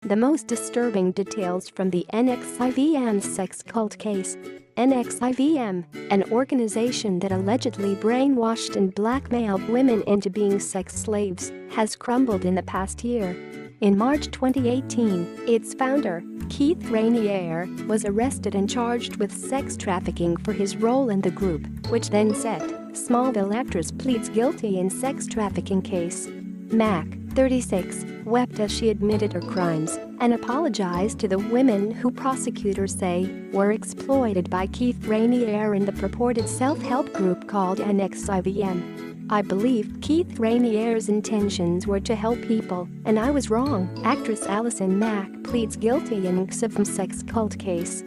The most disturbing details from the NXIVM sex cult case. NXIVM, an organization that allegedly brainwashed and blackmailed women into being sex slaves, has crumbled in the past year. In March 2018, its founder, Keith Raniere, was arrested and charged with sex trafficking for his role in the group, which then set Smallville actress pleads guilty in sex trafficking case. Mac, 36, wept as she admitted her crimes and apologized to the women who prosecutors say were exploited by Keith Raniere in the purported self-help group called NXIVM. "I believed Keith Raniere's intentions were to help people, and I was wrong," actress Allison Mack pleads guilty in NXIVM sex cult case.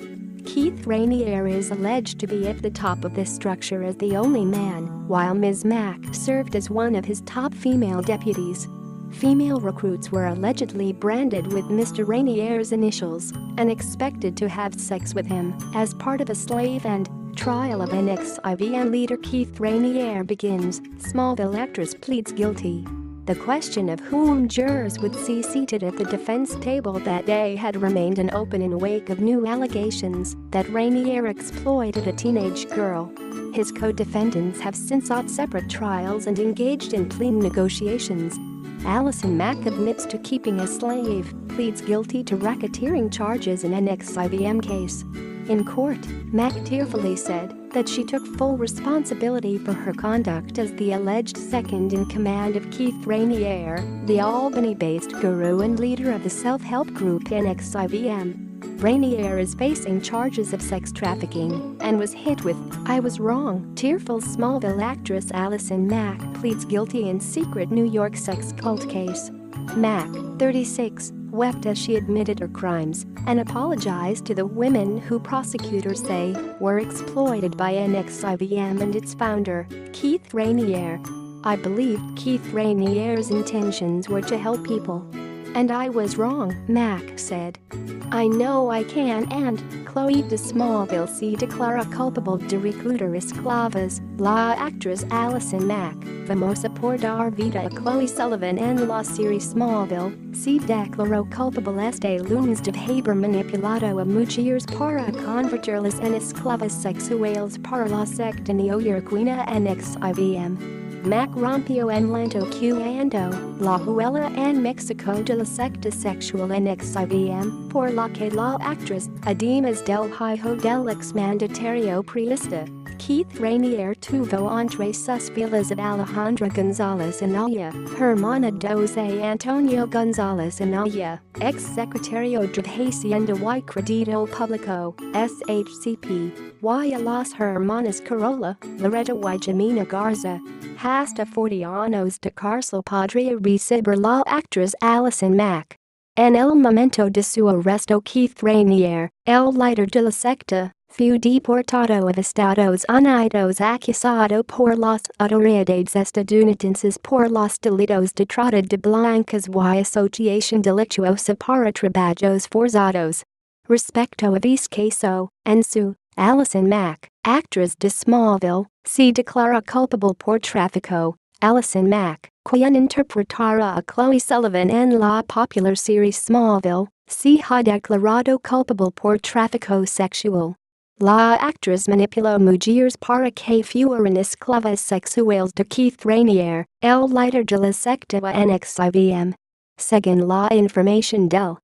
Keith Raniere is alleged to be at the top of this structure as the only man, while Ms. Mack served as one of his top female deputies. Female recruits were allegedly branded with Mr. Raniere's initials and expected to have sex with him as part of a slave and trial of NXIVM leader Keith Raniere begins. Smallville actress pleads guilty. The question of whom jurors would see seated at the defense table that day had remained an open in wake of new allegations that Raniere exploited a teenage girl. His co-defendants have since sought separate trials and engaged in plea negotiations. Allison Mack admits to keeping a slave, pleads guilty to racketeering charges in an NXIVM case. In court, Mack tearfully said that she took full responsibility for her conduct as the alleged second-in-command of Keith Raniere, the Albany-based guru and leader of the self-help group NXIVM. Raniere is facing charges of sex trafficking and was hit with "I was wrong." Tearful Smallville actress Allison Mack pleads guilty in secret New York sex cult case. Mack, 36, wept as she admitted her crimes and apologized to the women who prosecutors say were exploited by NXIVM and its founder, Keith Raniere. "I believed Keith Raniere's intentions were to help people, and I was wrong," Mack said. "I know I can and Chloe de Smallville se declara culpable de reclutar esclavas," la actress Allison Mack, famosa por dar vida a Chloe Sullivan en la serie Smallville, se declaró culpable este lunes de haber manipulado a mujeres para convertirlas en esclavas sexuales para la secta neoyorquina NXIVM. Mack rompió en lento cuando la huela en Mexico de la secta sexual NXIVM, por la que la actriz, además del hijo del exmandatario priista, Keith Raniere tuvo entre sus filas a Alejandra González Anaya, hermana de Antonio González Anaya, ex-secretario de Hacienda y Crédito Público, SHCP, y a las hermanas Carola, Loretta y Jimena Garza. Hasta 40 años de cárcel podría recibir la actriz Allison Mack. En el momento de su arresto Keith Raniere, el líder de la secta, fue deportado a Estados Unidos acusado por las autoridades estadounidenses por los delitos de trata de blancas y asociación delictuosa para trabajos forzados. Respecto a este caso, en su Allison Mack, actress de Smallville, se declara culpable por tráfico. Allison Mack, quien interpretara a Chloe Sullivan en la popular serie Smallville, se ha declarado culpable por tráfico sexual. La actriz manipuló mujeres para que fueran esclavas sexuales de Keith Raniere, el líder de la secta NXIVM. Según la información del